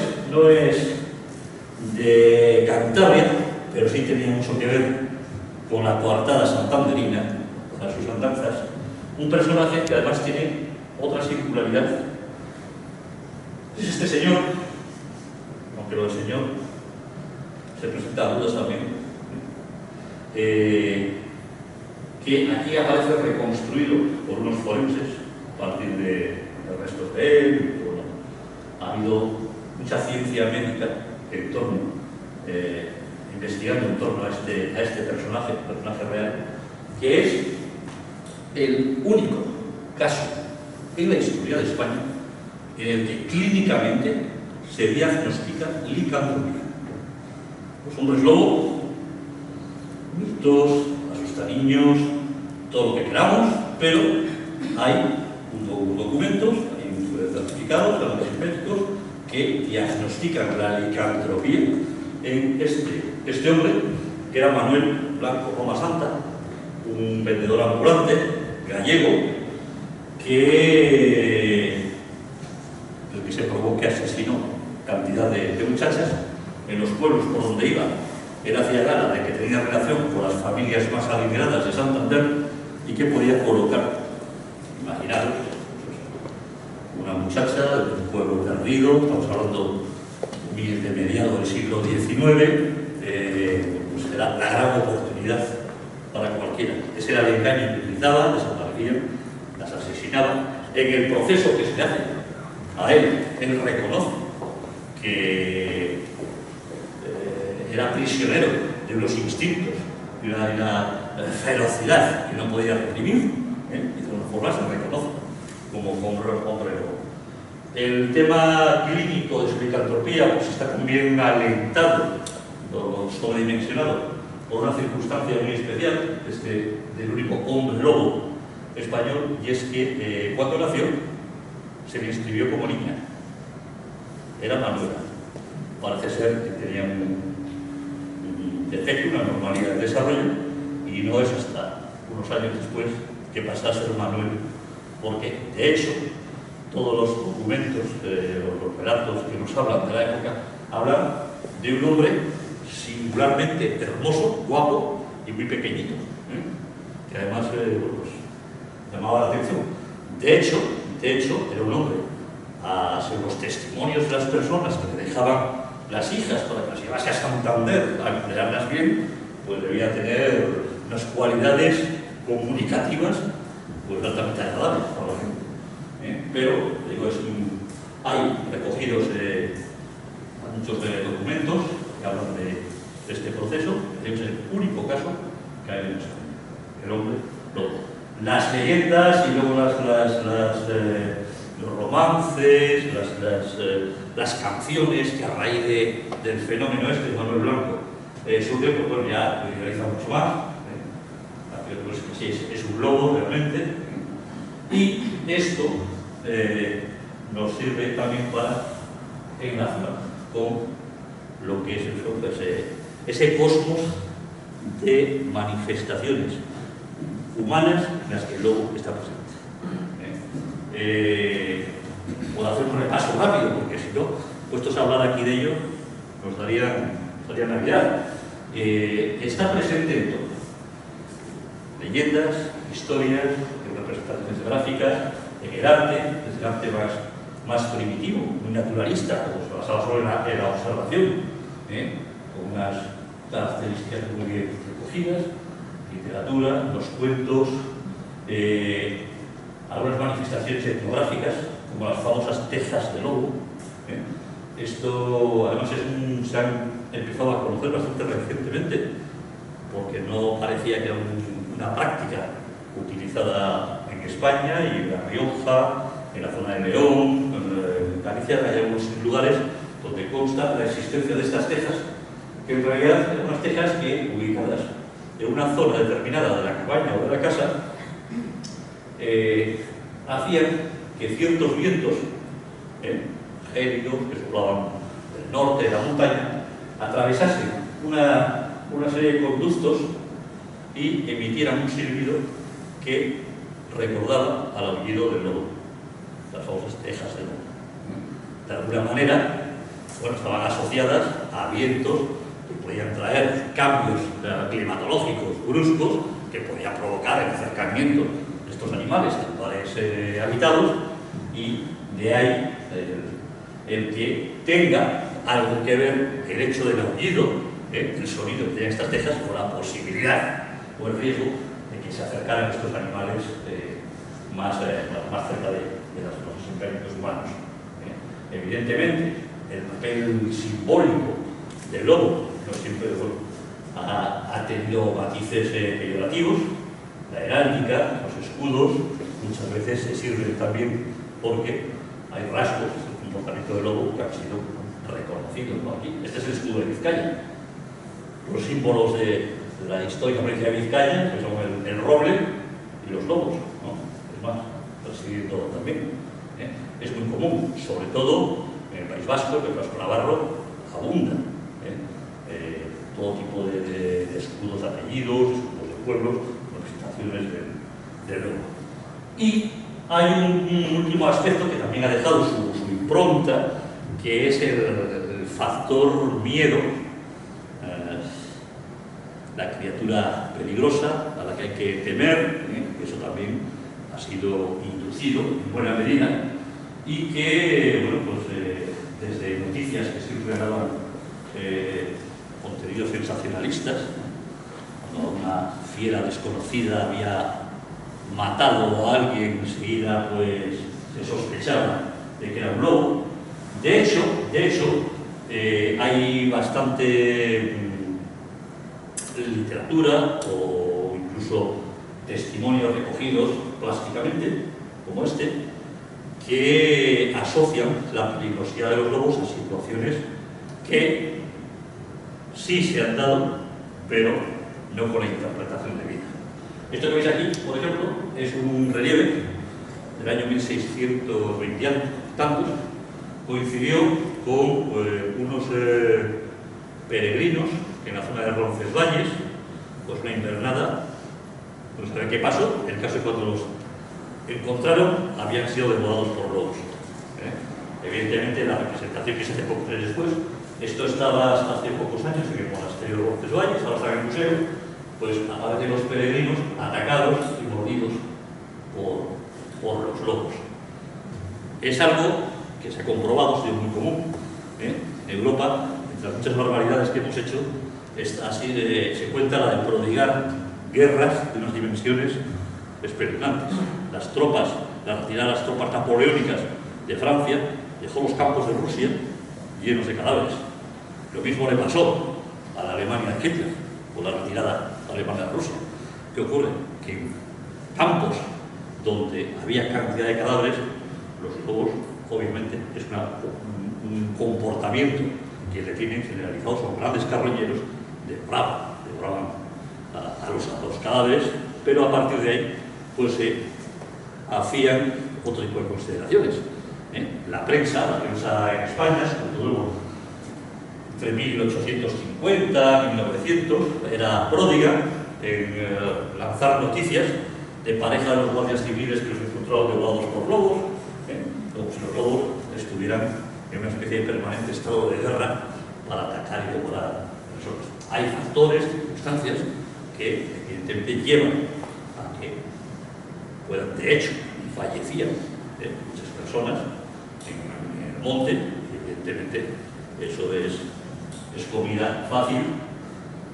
de Cantabria, pero sí tenía mucho que ver con la coartada santanderina, con sus andanzas, un personaje que además tiene otra singularidad. Es este señor, aunque lo del señor se presenta a dudas también, que aquí aparece reconstruido por unos forenses a partir de restos de él. Bueno, ha habido mucha ciencia médica en torno, investigando en torno a este personaje real, que es el único caso en la historia de España en el que clínicamente se diagnostica licantropía. Los hombres lobo, mitos, asustaniños, todo lo que queramos, pero hay documentos, hay certificados, análisis médicos que diagnostican la licantropía en este hombre, que era Manuel Blanco Roma Santa, un vendedor ambulante gallego el que se probó que asesinó cantidad de muchachas en los pueblos por donde iba. Él hacía gala de que tenía relación con las familias más adineradas de Santander y que podía colocar, imaginaros, una muchacha de un pueblo perdido, estamos hablando de mediados del siglo XIX, pues era la gran oportunidad para cualquiera. Ese era el engaño que utilizaba, desaparecían, las asesinaba. En el proceso que se le hace a él reconoce que era prisionero de unos instintos, de una ferocidad que no podía reprimir, y de una forma se reconoce como hombre lobo. El tema clínico de su licantropía pues está también alentado, sobredimensionado, por una circunstancia muy especial del único hombre lobo español, y es que cuando nació se le inscribió como niña. Era Manuela. Parece ser que tenía un defecto, una normalidad de desarrollo, y no es hasta unos años después que pasa a ser Manuel, porque de hecho todos los documentos, los relatos que nos hablan de la época, hablan de un hombre singularmente hermoso, guapo y muy pequeñito, que además pues, llamaba la atención. De hecho, era un hombre, según los testimonios de las personas que le dejaban las hijas para que las llevase a Santander a emplearlas bien, pues debía tener unas cualidades comunicativas pues altamente agradables para la gente. Pero, digo, hay recogidos muchos documentos que hablan de este proceso, que es el único caso que hay en España. El hombre lobo. Las leyendas y luego los romances, las canciones que a raíz del fenómeno de Manuel Blanco surgen, pues bueno, ya lo realiza mucho más. Pues, sí, es un lobo realmente. Y esto nos sirve también para enlazar con lo que es ese cosmos de manifestaciones humanas en las que el lobo está presente. Puedo hacer un repaso rápido, porque si no, puestos a hablar aquí de ello, nos daría Navidad. Está presente en todo. leyendas, historias, en representaciones gráficas, en el arte, desde el arte más primitivo, muy naturalista, como se basaba solo en la observación, con unas características muy bien recogidas, literatura, los cuentos, algunas manifestaciones etnográficas, como las famosas tejas de lobo. Esto, además, se han empezado a conocer bastante recientemente, porque no parecía que era una práctica utilizada en España y en La Rioja, en la zona de León, en Galicia. Hay algunos lugares donde consta la existencia de estas tejas, que en realidad eran unas tejas que, ubicadas en una zona determinada de la cabaña o de la casa, hacían que ciertos vientos gélidos que soplaban del norte de la montaña atravesasen una serie de conductos y emitieran un silbido que recordaba al aullido del lobo, las famosas tejas del lobo. De alguna manera, bueno, estaban asociadas a vientos que podían traer cambios climatológicos bruscos que podían provocar el acercamiento de estos animales a lugares habitados, y de ahí el que tenga algo que ver el hecho del aullido, el sonido que tienen estas tejas, con la posibilidad o el riesgo de que se acercaran estos animales más cerca de los imperios humanos. Evidentemente, el papel simbólico del lobo no siempre ha tenido matices peyorativos. La heráldica, los escudos, muchas veces se sirven también porque hay rasgos del comportamiento del lobo que han sido reconocidos, ¿no? Aquí, este es el escudo de Vizcaya. Los símbolos de la histórica provincia de Vizcaya, que son el roble y los lobos, ¿no? Es más, presidiendo también. Es muy común, sobre todo en el País Vasco, en el Vasco Navarro, abunda todo tipo de escudos de apellidos, escudos de pueblos, representaciones del lobo. Y hay un último aspecto que también ha dejado su impronta, que es el factor miedo, la criatura peligrosa a la que hay que temer, eso también ha sido inducido en buena medida, y que, bueno, pues desde noticias que siempre daban contenidos sensacionalistas, cuando una fiera desconocida había matado a alguien, enseguida pues se sospechaba de que era un lobo. De hecho, hay bastante literatura o incluso testimonios recogidos plásticamente, como este, que asocian la peligrosidad de los lobos a situaciones que sí se han dado, pero no con la interpretación de vida. Esto que veis aquí, por ejemplo, es un relieve del año 1620 y tantos. Coincidió con unos peregrinos que en la zona de Roncesvalles, pues una invernada, no saben qué pasó. El caso es que cuando los encontraron habían sido devorados por lobos. Evidentemente, la representación que se hace pocos años después, esto estaba hasta hace pocos años en el monasterio de Roncesvalles, ahora está en el museo, pues aparecen los peregrinos atacados y mordidos por los lobos. Es algo que se ha comprobado, ha sido muy común. En Europa, entre las muchas barbaridades que hemos hecho, se cuenta la de prodigar guerras de unas dimensiones espeluznantes. La retirada de las tropas napoleónicas de Francia dejó los campos de Rusia llenos de cadáveres. Lo mismo le pasó a la Alemania de Hitler, con la retirada alemana de Rusia. ¿Qué ocurre? Que en campos donde había cantidad de cadáveres, los lobos, obviamente, es un comportamiento que le tienen generalizado, son grandes carroñeros, devoraban a los cadáveres, pero a partir de ahí pues se hacían otro tipo de consideraciones. La prensa en España, sobre todo entre 1850 y 1900, era pródiga en lanzar noticias de pareja de los guardias civiles que los encontraban devorados por lobos, como si los lobos estuvieran en una especie de permanente estado de guerra para atacar y devorar a personas. Hay factores, circunstancias que evidentemente llevan de hecho, fallecían muchas personas en el monte, y evidentemente eso es comida fácil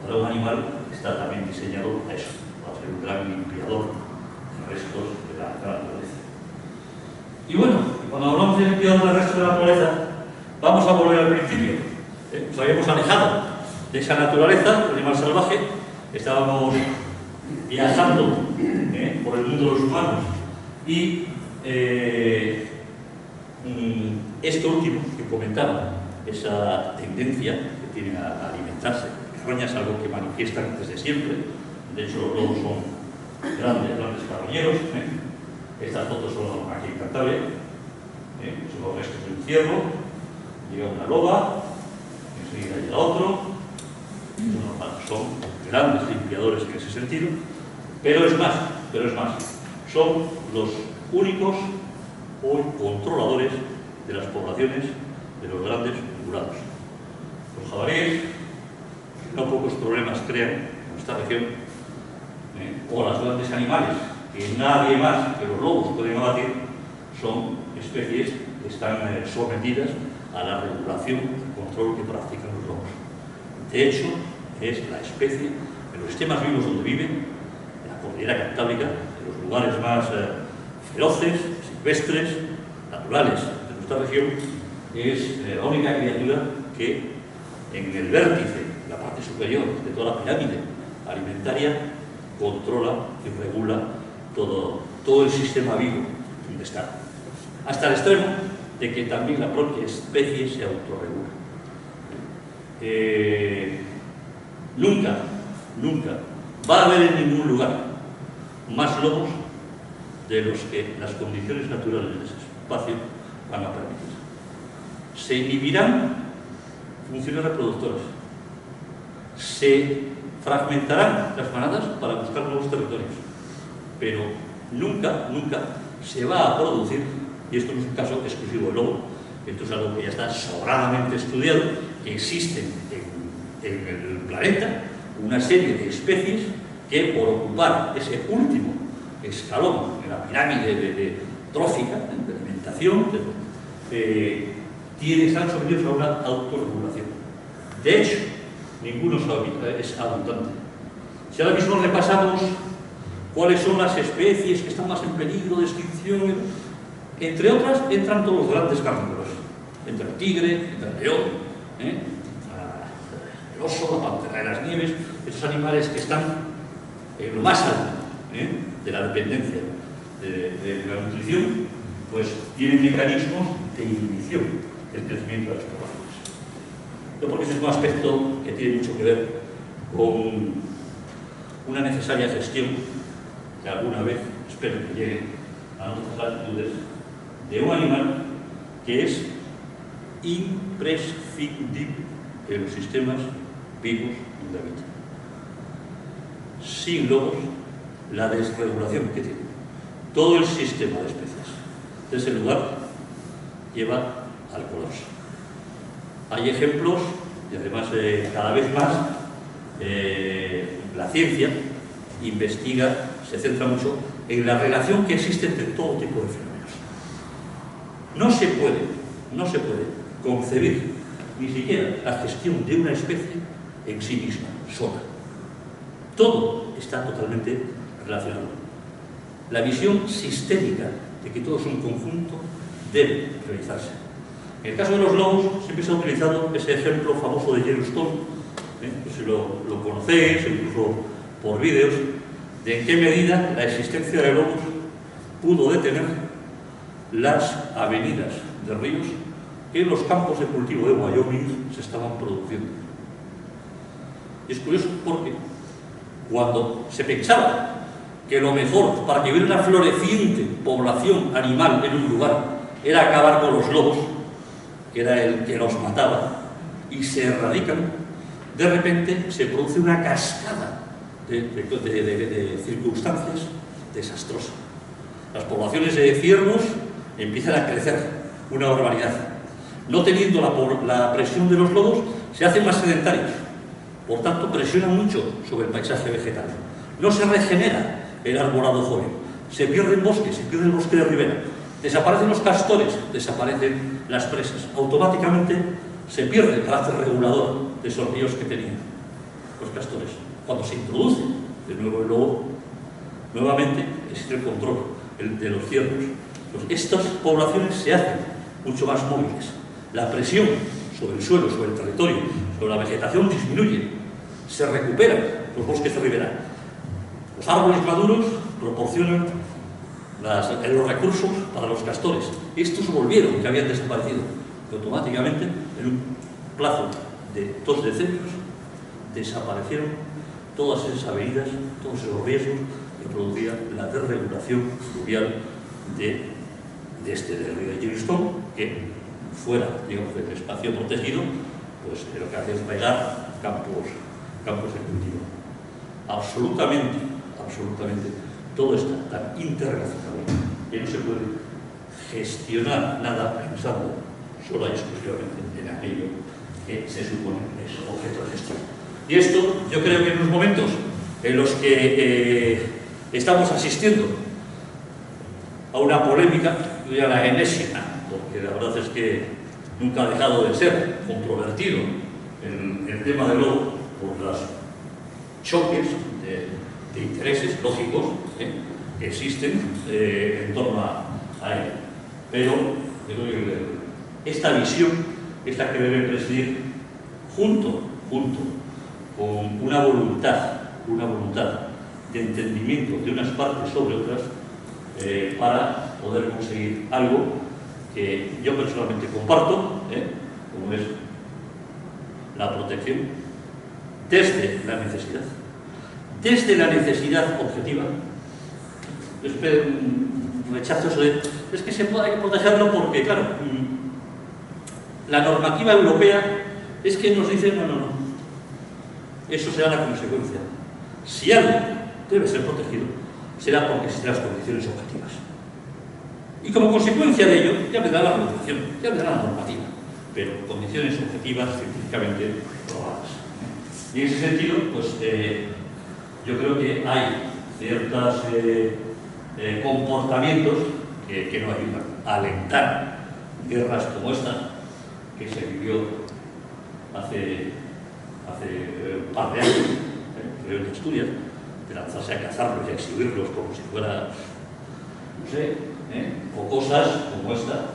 para un animal que está también diseñado a eso, para ser un gran limpiador de restos de la naturaleza. Y bueno, cuando hablamos de limpiador de restos de la naturaleza, vamos a volver al principio. Nos habíamos alejado de esa naturaleza, del animal salvaje, estábamos viajando por el mundo de los humanos y esto último que comentaba, esa tendencia que tienen a alimentarse de carroñas, algo que manifiestan desde siempre. De hecho, los lobos son grandes carroñeros. Estas fotos son aquí en Cantabria, son los restos de un ciervo, llega una loba, enseguida llega otro. Son grandes limpiadores en ese sentido, pero es más, son los únicos hoy controladores de las poblaciones de los grandes ungulados. Los jabalíes, que no pocos problemas crean en nuestra región, o los grandes animales que nadie más que los lobos pueden abatir, son especies que están sometidas a la regulación y control que practican los lobos. De hecho, es la especie, en los sistemas vivos donde viven, en la cordillera cantábrica, en los lugares más feroces, silvestres, naturales de nuestra región, es la única criatura que en el vértice, la parte superior de toda la pirámide alimentaria, controla y regula todo el sistema vivo donde está. Hasta el extremo de que también la propia especie se autorregula. Nunca va a haber en ningún lugar más lobos de los que las condiciones naturales de ese espacio van a permitir. Se inhibirán funciones reproductoras, se fragmentarán las manadas para buscar nuevos territorios, pero nunca se va a producir, y esto no es un caso exclusivo del lobo, esto es algo que ya está sobradamente estudiado, que existen en el planeta una serie de especies que, por ocupar ese último escalón en la pirámide trófica, de alimentación, están sometidos a una autorregulación. De hecho, ninguno es abundante. Si ahora mismo repasamos cuáles son las especies que están más en peligro de extinción, entre otras entran todos los grandes carnívoros. Entra el tigre, entra el león, el oso, la pantera de las nieves, esos animales que están en lo más alto de la dependencia de la nutrición, pues tienen mecanismos de inhibición del crecimiento de las poblaciones. Yo porque ese es un aspecto que tiene mucho que ver con una necesaria gestión que alguna vez espero que llegue a nuestras latitudes de un animal que es imprescindible en los sistemas vivos donde habita. Sin lobos, la desregulación que tiene todo el sistema de especies de ese lugar lleva al colapso. Hay ejemplos, y además cada vez más la ciencia investiga, se centra mucho en la relación que existe entre todo tipo de fenómenos. No se puede concebir ni siquiera la gestión de una especie en sí misma, sola. Todo está totalmente relacionado. La visión sistémica de que todo es un conjunto debe realizarse. En el caso de los lobos siempre se ha utilizado ese ejemplo famoso de Yellowstone, si lo conocéis, incluso por vídeos, de en qué medida la existencia de lobos pudo detener las avenidas de ríos que en los campos de cultivo de Wyoming se estaban produciendo. Y es curioso porque cuando se pensaba que lo mejor para que hubiera una floreciente población animal en un lugar era acabar con los lobos, que era el que los mataba, y se erradican, de repente se produce una cascada de circunstancias desastrosas. Las poblaciones de ciervos empiezan a crecer una barbaridad. No teniendo la presión de los lobos, se hacen más sedentarios. Por tanto, presionan mucho sobre el paisaje vegetal. No se regenera el arbolado joven. se pierden bosques, se pierde el bosque de ribera, desaparecen los castores, desaparecen las presas. Automáticamente se pierde el carácter regulador de esos ríos que tenían los castores. Cuando se introduce de nuevo el lobo, nuevamente existe el control de los ciervos. Pues estas poblaciones se hacen mucho más móviles. La presión sobre el suelo, sobre el territorio, sobre la vegetación disminuye. Se recuperan los bosques de ribera. Los árboles maduros proporcionan los recursos para los castores. Estos volvieron, que habían desaparecido. Y automáticamente, en un plazo de 2 decenios, desaparecieron todas esas avenidas, todos esos riesgos que producía la desregulación fluvial del río de Yellowstone, que fuera, digamos, del espacio protegido, pues lo que hace es regar campos de cultivo. Absolutamente, todo está tan interrelacionado que no se puede gestionar nada pensando solo y exclusivamente en aquello que se supone es objeto de gestión. Y esto, yo creo que en los momentos en los que estamos asistiendo a una polémica, yo ya la enésima, porque la verdad es que nunca ha dejado de ser controvertido el tema del lobo por los choques de intereses lógicos que existen en torno a él. Pero esta visión es la que debe presidir junto con una voluntad de entendimiento de unas partes sobre otras para poder conseguir algo que yo personalmente comparto, como es la protección desde la necesidad objetiva. Yo rechazo eso de, es que hay que protegerlo porque, claro, la normativa europea es que nos dice, no, eso será la consecuencia. Si algo debe ser protegido, será porque existen las condiciones objetivas. Y como consecuencia de ello, ya vendrá la regulación, ya vendrá la normativa, pero condiciones objetivas científicamente probadas. Y en ese sentido, pues yo creo que hay ciertos comportamientos que no ayudan a alentar guerras como esta, que se vivió hace un par de años, creo en Asturias, de lanzarse a cazarlos y a exhibirlos como si fuera, no sé, o cosas como esta.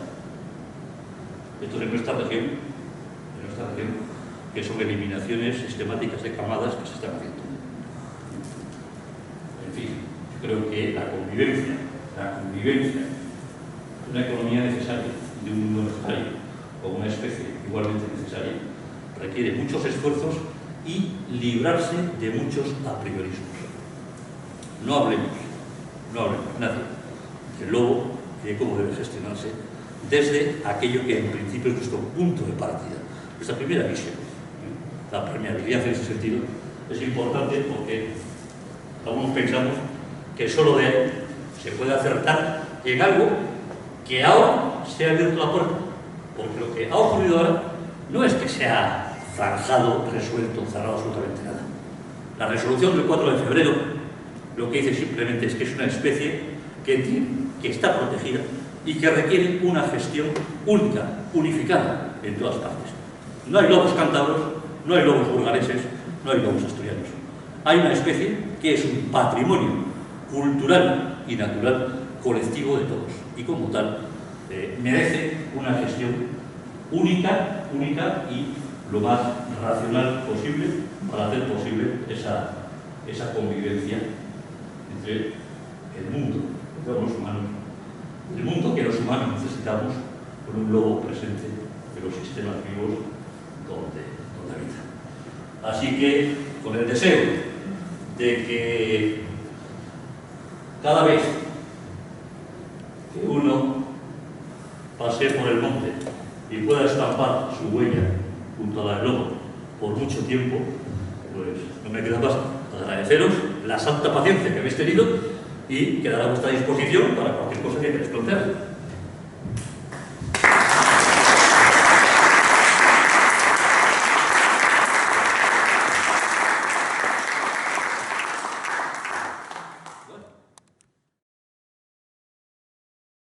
Esto es en nuestra región, que son eliminaciones sistemáticas de camadas que se están haciendo. En fin, creo que la convivencia de una economía necesaria, de un mundo necesario, o una especie igualmente necesaria, requiere muchos esfuerzos y librarse de muchos apriorismos. No hablemos, nadie, del lobo y de cómo debe gestionarse desde aquello que en principio es nuestro punto de partida, nuestra primera visión. La permeabilidad en ese sentido es importante porque algunos pensamos que solo de ahí se puede acertar en algo que ahora se ha abierto la puerta, porque lo que ha ocurrido ahora no es que se ha zanjado, resuelto, cerrado absolutamente nada. La resolución del 4 de febrero lo que dice simplemente es que es una especie que está protegida y que requiere una gestión única, unificada en todas partes. No hay lobos cántabros, no hay lobos burgaleses, no hay lobos asturianos. Hay una especie que es un patrimonio cultural y natural colectivo de todos y como tal merece una gestión única y lo más racional posible para hacer posible esa convivencia entre el mundo, entre los humanos, el mundo que los humanos necesitamos con un lobo presente en los sistemas vivos donde habita. Así que, con el deseo de que cada vez que uno pase por el monte y pueda estampar su huella junto a la del lobo por mucho tiempo, pues no me queda más que agradeceros la santa paciencia que habéis tenido y quedar a vuestra disposición para cualquier cosa que queráis plantear.